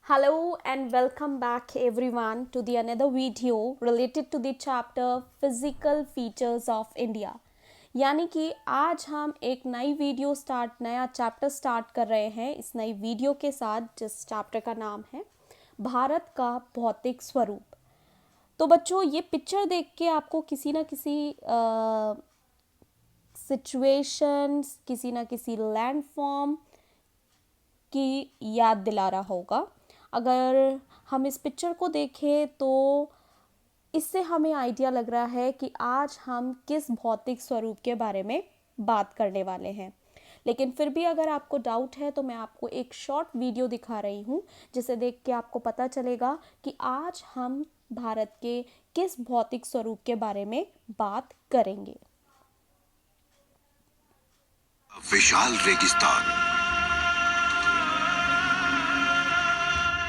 Hello and welcome back everyone to the another video related to the chapter Physical Features of India। यानी कि आज हम एक नया चैप्टर स्टार्ट कर रहे हैं इस नई वीडियो के साथ, जिस चैप्टर का नाम है भारत का भौतिक स्वरूप। तो बच्चों, ये पिक्चर देख के आपको किसी ना किसी सिचुएशंस, किसी ना किसी लैंडफॉर्म की याद दिला रहा होगा। अगर हम इस पिक्चर को देखें तो इससे हमें आइडिया लग रहा है कि आज हम किस भौतिक स्वरूप के बारे में बात करने वाले हैं। लेकिन फिर भी अगर आपको डाउट है तो मैं आपको एक शॉर्ट वीडियो दिखा रही हूँ, जिसे देख के आपको पता चलेगा कि आज हम भारत के किस भौतिक स्वरूप के बारे में बात करेंगे। विशाल रेगिस्तान,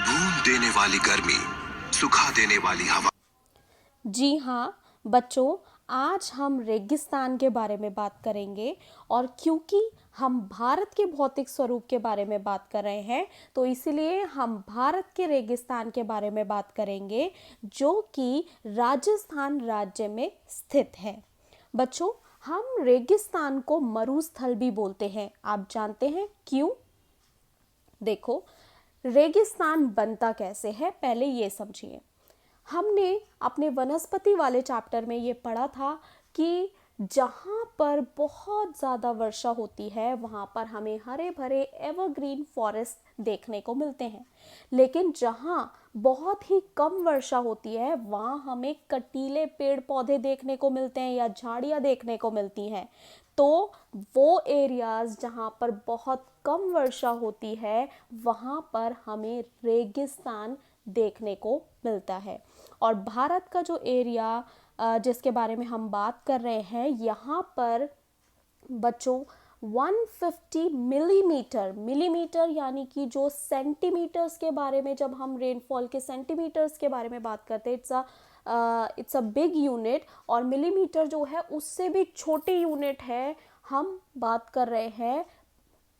भून देने वाली गर्मी, सुखा देने वाली हवा। जी हाँ बच्चों, आज हम रेगिस्तान के बारे में बात करेंगे। और क्योंकि हम भारत के भौतिक स्वरूप के बारे में बात कर रहे हैं तो इसलिए हम भारत के रेगिस्तान के बारे में बात करेंगे, जो कि राजस्थान राज्य में स्थित है। बच्चों, हम रेगिस्तान को मरुस्थल भी बोलते हैं। आप जानते हैं क्यों? देखो, रेगिस्तान बनता कैसे है, पहले ये समझिए। हमने अपने वनस्पति वाले चैप्टर में ये पढ़ा था कि जहाँ पर बहुत ज़्यादा वर्षा होती है वहाँ पर हमें हरे भरे एवरग्रीन फॉरेस्ट देखने को मिलते हैं, लेकिन जहाँ बहुत ही कम वर्षा होती है वहाँ हमें कटीले पेड़ पौधे देखने को मिलते हैं या झाड़ियाँ देखने को मिलती हैं। तो वो एरियाज जहाँ पर बहुत कम वर्षा होती है वहाँ पर हमें रेगिस्तान देखने को मिलता है। और भारत का जो एरिया जिसके बारे में हम बात कर रहे हैं, यहाँ पर बच्चों 150 मिलीमीटर यानी कि जो सेंटीमीटर्स के बारे में, जब हम रेनफॉल के सेंटीमीटर्स के बारे में बात करते हैं, इट्स अ बिग यूनिट। और मिलीमीटर जो है उससे भी छोटी यूनिट है। हम बात कर रहे हैं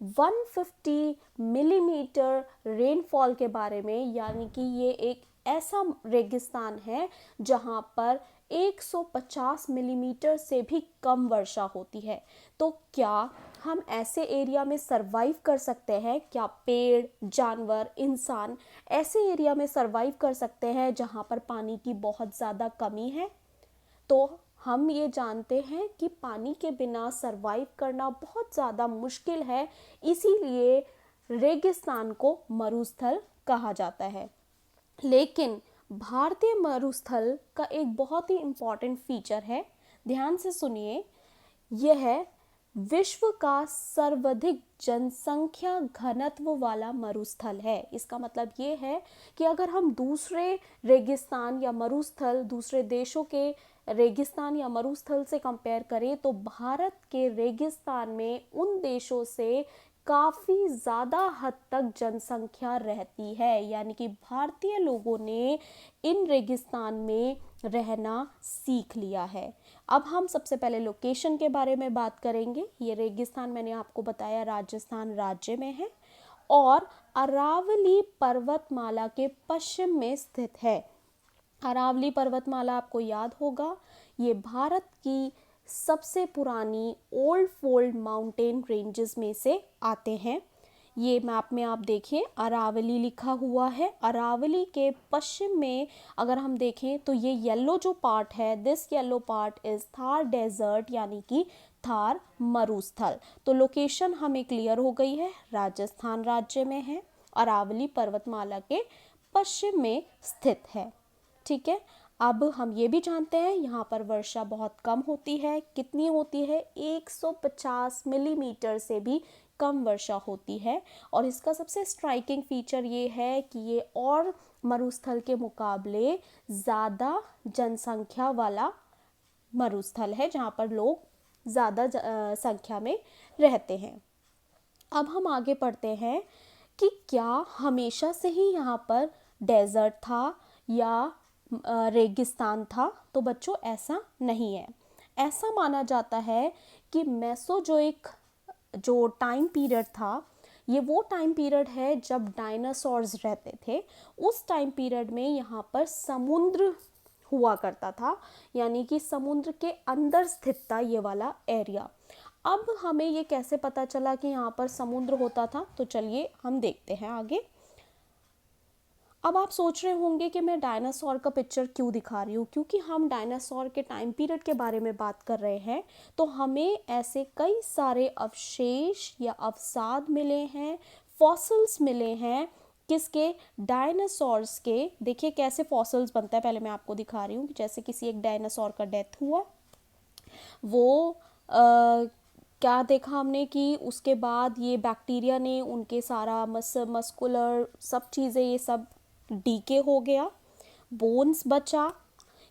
150 मिलीमीटर रेनफॉल के बारे में, यानी कि ये एक ऐसा रेगिस्तान है जहाँ पर 150 मिलीमीटर से भी कम वर्षा होती है। तो क्या हम ऐसे एरिया में सरवाइव कर सकते हैं? क्या पेड़, जानवर, इंसान ऐसे एरिया में सरवाइव कर सकते हैं जहाँ पर पानी की बहुत ज़्यादा कमी है? तो हम ये जानते हैं कि पानी के बिना सरवाइव करना बहुत ज़्यादा मुश्किल है, इसीलिए रेगिस्तान को मरुस्थल कहा जाता है। लेकिन भारतीय मरुस्थल का एक बहुत ही इम्पॉर्टेंट फीचर है, ध्यान से सुनिए। यह है विश्व का सर्वाधिक जनसंख्या घनत्व वाला मरुस्थल है। इसका मतलब ये है कि अगर हम दूसरे रेगिस्तान या मरुस्थल, दूसरे देशों के रेगिस्तान या मरुस्थल से कंपेयर करें तो भारत के रेगिस्तान में उन देशों से काफ़ी ज़्यादा हद तक जनसंख्या रहती है। यानी कि भारतीय लोगों ने इन रेगिस्तान में रहना सीख लिया है। अब हम सबसे पहले लोकेशन के बारे में बात करेंगे। ये रेगिस्तान मैंने आपको बताया राजस्थान राज्य में है और अरावली पर्वतमाला के पश्चिम में स्थित है। अरावली पर्वतमाला आपको याद होगा, ये भारत की सबसे पुरानी ओल्ड फोल्ड माउंटेन रेंजेस में से आते हैं। ये मैप में आप देखें अरावली लिखा हुआ है। अरावली के पश्चिम में अगर हम देखें तो ये येलो जो पार्ट है, this yellow part is Thar desert, यानी कि थार मरुस्थल। तो लोकेशन हमें क्लियर हो गई है, राजस्थान राज्य में है, अरावली पर्वतमाला के पश्चिम में स्थित है। ठीक है, अब हम ये भी जानते हैं यहाँ पर वर्षा बहुत कम होती है। कितनी होती है? 150 मिलीमीटर से भी कम वर्षा होती है। और इसका सबसे स्ट्राइकिंग फीचर ये है कि ये और मरुस्थल के मुकाबले ज़्यादा जनसंख्या वाला मरुस्थल है, जहाँ पर लोग ज़्यादा संख्या में रहते हैं। अब हम आगे पढ़ते हैं कि क्या हमेशा से ही यहाँ पर डेजर्ट था या रेगिस्तान था? तो बच्चों, ऐसा नहीं है। ऐसा माना जाता है कि मेसोजोइक जो टाइम पीरियड था, ये वो टाइम पीरियड है जब डायनासोर्स रहते थे। उस टाइम पीरियड में यहाँ पर समुद्र हुआ करता था, यानी कि समुद्र के अंदर स्थित था ये वाला एरिया। अब हमें ये कैसे पता चला कि यहाँ पर समुद्र होता था, तो चलिए हम देखते हैं आगे। अब आप सोच रहे होंगे कि मैं डायनासोर का पिक्चर क्यों दिखा रही हूँ, क्योंकि हम डायनासोर के टाइम पीरियड के बारे में बात कर रहे हैं, तो हमें ऐसे कई सारे अवशेष या अवसाद मिले हैं, फॉसिल्स मिले हैं, किसके, डायनासोर्स के। देखिए कैसे फॉसिल्स बनता है, पहले मैं आपको दिखा रही हूँ। जैसे किसी एक डायनासोर का डेथ हुआ, वो क्या देखा हमने कि उसके बाद ये बैक्टीरिया ने उनके सारा मस्कुलर सब चीज़ें ये सब डीके हो गया, बोन्स बचा,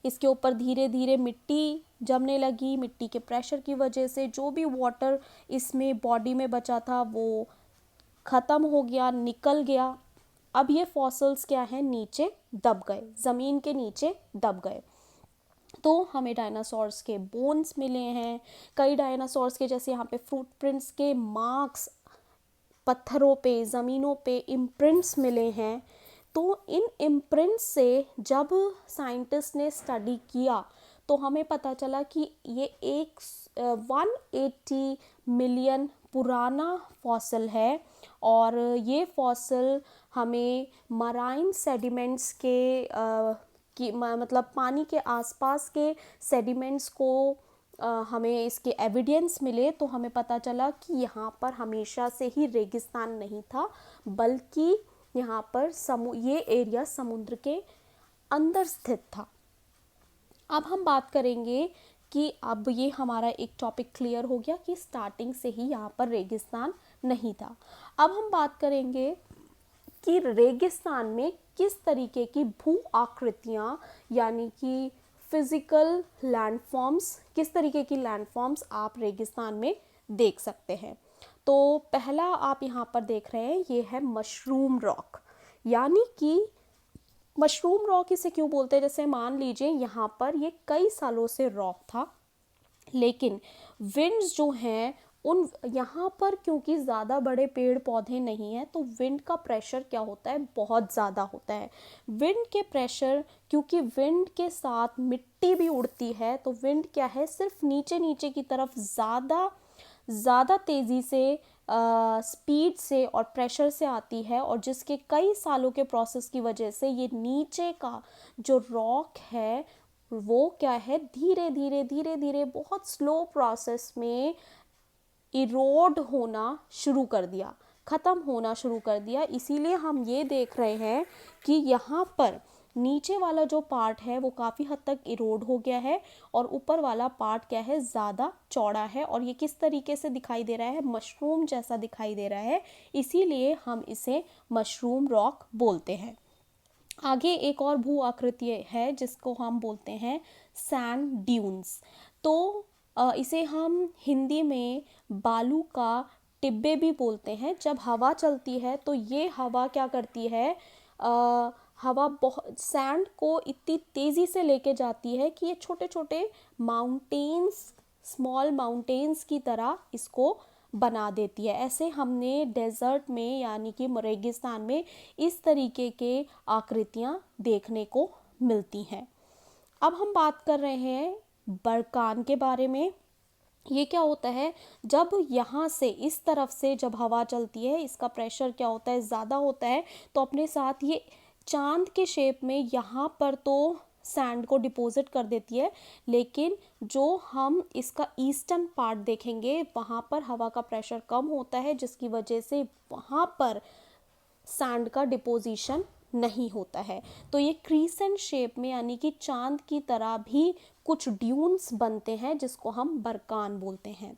इसके ऊपर धीरे धीरे मिट्टी जमने लगी। मिट्टी के प्रेशर की वजह से जो भी वाटर इसमें बॉडी में बचा था वो ख़त्म हो गया, निकल गया। अब ये फॉसिल्स क्या है, नीचे दब गए, ज़मीन के नीचे दब गए। तो हमें डायनासोर्स के बोन्स मिले हैं, कई डायनासोर्स के जैसे यहाँ पे फुटप्रिंट्स के मार्क्स पत्थरों पे, ज़मीनों पे इम्प्रिंट्स मिले हैं। तो इन इम्प्रिंट्स से जब साइंटिस्ट ने स्टडी किया तो हमें पता चला कि ये एक 180 मिलियन पुराना फॉसिल है, और ये फॉसिल हमें मराइन सेडिमेंट्स मतलब पानी के आसपास के सेडिमेंट्स को हमें इसके एविडेंस मिले, तो हमें पता चला कि यहाँ पर हमेशा से ही रेगिस्तान नहीं था, बल्कि यहाँ पर ये एरिया समुद्र के अंदर स्थित था। अब हम बात करेंगे कि अब ये हमारा एक टॉपिक क्लियर हो गया कि स्टार्टिंग से ही यहाँ पर रेगिस्तान नहीं था। अब हम बात करेंगे कि रेगिस्तान में किस तरीके की भू आकृतियाँ, यानी कि फिजिकल लैंडफॉर्म्स, किस तरीके की लैंडफॉर्म्स आप रेगिस्तान में देख सकते हैं। तो पहला आप यहाँ पर देख रहे हैं, ये है मशरूम रॉक। यानी कि मशरूम रॉक इसे क्यों बोलते हैं, जैसे मान लीजिए यहाँ पर ये कई सालों से रॉक था, लेकिन विंड्स जो हैं उन यहाँ पर क्योंकि ज़्यादा बड़े पेड़ पौधे नहीं हैं, तो विंड का प्रेशर क्या होता है, बहुत ज़्यादा होता है। विंड के प्रेशर, क्योंकि विंड के साथ मिट्टी भी उड़ती है, तो विंड क्या है, सिर्फ नीचे नीचे की तरफ ज़्यादा तेज़ी से स्पीड से और प्रेशर से आती है, और जिसके कई सालों के प्रोसेस की वजह से ये नीचे का जो रॉक है वो क्या है, धीरे धीरे बहुत स्लो प्रोसेस में इरोड होना शुरू कर दिया, ख़त्म होना शुरू कर दिया। इसीलिए हम ये देख रहे हैं कि यहाँ पर नीचे वाला जो पार्ट है वो काफ़ी हद तक इरोड हो गया है, और ऊपर वाला पार्ट क्या है, ज़्यादा चौड़ा है, और ये किस तरीके से दिखाई दे रहा है, मशरूम जैसा दिखाई दे रहा है, इसीलिए हम इसे मशरूम रॉक बोलते हैं। आगे एक और भू आकृति है जिसको हम बोलते हैं सैंड ड्यून्स। तो इसे हम हिंदी में बालू का टिब्बे भी बोलते हैं। जब हवा चलती है तो ये हवा क्या करती है, हवा बहुत सैंड को इतनी तेज़ी से लेके जाती है कि ये छोटे छोटे माउंटेन्स, स्मॉल माउंटेन्स की तरह इसको बना देती है। ऐसे हमने डेजर्ट में यानी कि रेगिस्तान में इस तरीके के आकृतियाँ देखने को मिलती हैं। अब हम बात कर रहे हैं बरकान के बारे में। ये क्या होता है, जब यहाँ से इस तरफ से जब हवा चलती है, इसका प्रेशर क्या होता है, ज़्यादा होता है, तो अपने साथ ये चांद के शेप में यहाँ पर तो सैंड को डिपॉजिट कर देती है, लेकिन जो हम इसका ईस्टर्न पार्ट देखेंगे वहाँ पर हवा का प्रेशर कम होता है, जिसकी वजह से वहाँ पर सैंड का डिपोजिशन नहीं होता है। तो ये क्रीसेंट शेप में यानी कि चांद की तरह भी कुछ ड्यून्स बनते हैं जिसको हम बरकान बोलते हैं।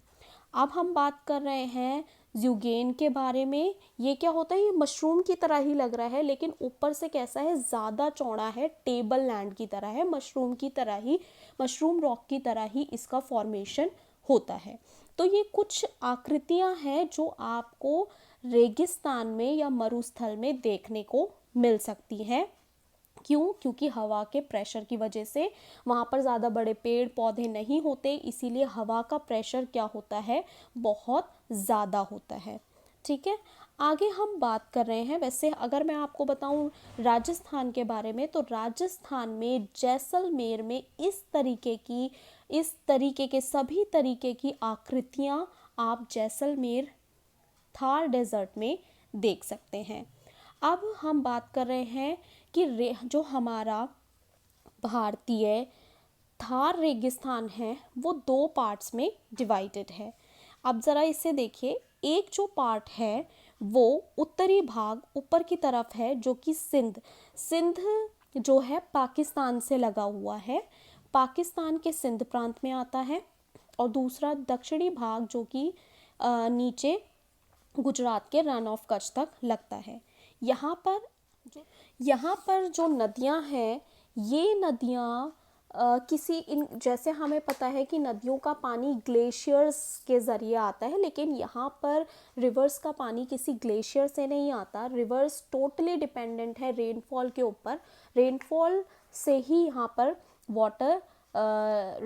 अब हम बात कर रहे हैं ज़्यूगेन के बारे में। ये क्या होता है, ये मशरूम की तरह ही लग रहा है, लेकिन ऊपर से कैसा है, ज़्यादा चौड़ा है, टेबल लैंड की तरह है, मशरूम की तरह ही, मशरूम रॉक की तरह ही इसका फॉर्मेशन होता है। तो ये कुछ आकृतियाँ हैं जो आपको रेगिस्तान में या मरुस्थल में देखने को मिल सकती हैं। क्यों? क्योंकि हवा के प्रेशर की वजह से वहाँ पर ज़्यादा बड़े पेड़ पौधे नहीं होते, इसीलिए हवा का प्रेशर क्या होता है, बहुत ज़्यादा होता है। ठीक है। आगे हम बात कर रहे हैं, वैसे अगर मैं आपको बताऊं राजस्थान के बारे में, तो राजस्थान में जैसलमेर में इस तरीके के सभी तरीके की आकृतियां आप जैसलमेर थार डेजर्ट में देख सकते हैं। अब हम बात कर रहे हैं कि जो हमारा भारतीय थार रेगिस्तान है वो दो पार्ट्स में डिवाइडेड है। अब ज़रा इसे देखिए, एक जो पार्ट है वो उत्तरी भाग ऊपर की तरफ है, जो कि सिंध जो है पाकिस्तान से लगा हुआ है, पाकिस्तान के सिंध प्रांत में आता है। और दूसरा दक्षिणी भाग जो कि नीचे गुजरात के रन ऑफ कच्छ तक लगता है। यहाँ पर जो नदियाँ हैं, ये नदियाँ जैसे हमें पता है कि नदियों का पानी ग्लेशियर्स के ज़रिए आता है, लेकिन यहाँ पर रिवर्स का पानी किसी ग्लेशियर से नहीं आता। रिवर्स टोटली डिपेंडेंट है रेनफॉल के ऊपर, रेनफॉल से ही यहाँ पर वाटर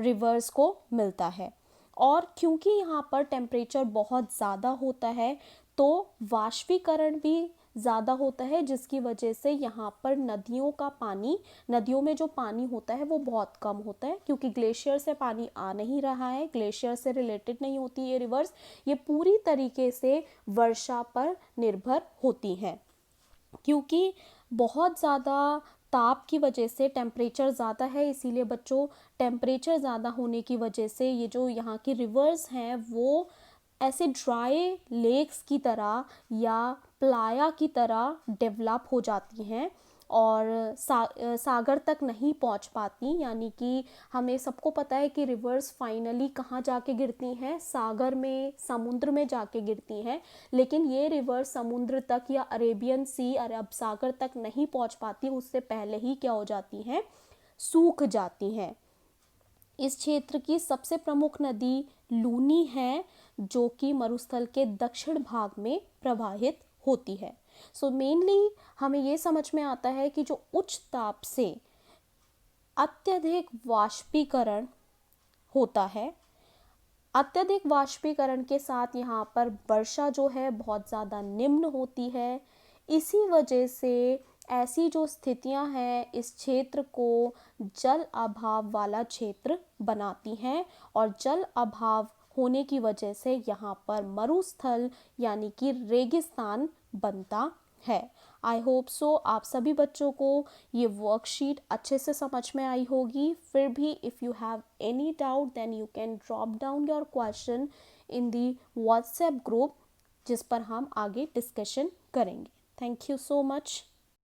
रिवर्स को मिलता है। और क्योंकि यहाँ पर टेम्परेचर बहुत ज़्यादा होता है तो वाष्पीकरण भी ज़्यादा होता है, जिसकी वजह से यहाँ पर नदियों में जो पानी होता है वो बहुत कम होता है, क्योंकि ग्लेशियर से पानी आ नहीं रहा है, ग्लेशियर से रिलेटेड नहीं होती ये रिवर्स, ये पूरी तरीके से वर्षा पर निर्भर होती हैं। क्योंकि बहुत ज़्यादा ताप की वजह से टेम्परेचर ज़्यादा है, इसीलिए बच्चों टेम्परेचर ज़्यादा होने की वजह से ये जो यहाँ की रिवर्स हैं वो ऐसे ड्राई लेक्स की तरह या प्लाया की तरह डेवलप हो जाती हैं और सागर तक नहीं पहुंच पाती। यानी कि हमें सबको पता है कि रिवर्स फाइनली कहाँ जाके गिरती हैं, सागर में, समुद्र में जाके गिरती हैं, लेकिन ये रिवर्स समुद्र तक या अरेबियन सी, अरब सागर तक नहीं पहुंच पाती, उससे पहले ही क्या हो जाती हैं, सूख जाती हैं। इस क्षेत्र की सबसे प्रमुख नदी लूनी है, जो कि मरुस्थल के दक्षिण भाग में प्रवाहित होती है। सो मेनली हमें ये समझ में आता है कि जो उच्च ताप से अत्यधिक वाष्पीकरण होता है, अत्यधिक वाष्पीकरण के साथ यहाँ पर वर्षा जो है बहुत ज़्यादा निम्न होती है। इसी वजह से ऐसी जो स्थितियाँ हैं इस क्षेत्र को जल अभाव वाला क्षेत्र बनाती हैं, और जल अभाव होने की वजह से यहाँ पर मरुस्थल यानी कि रेगिस्तान बनता है। आई होप सो आप सभी बच्चों को ये वर्कशीट अच्छे से समझ में आई होगी। फिर भी if you have any doubt then you can drop down your question in the WhatsApp group, जिस पर हम आगे डिस्कशन करेंगे। Thank you so much.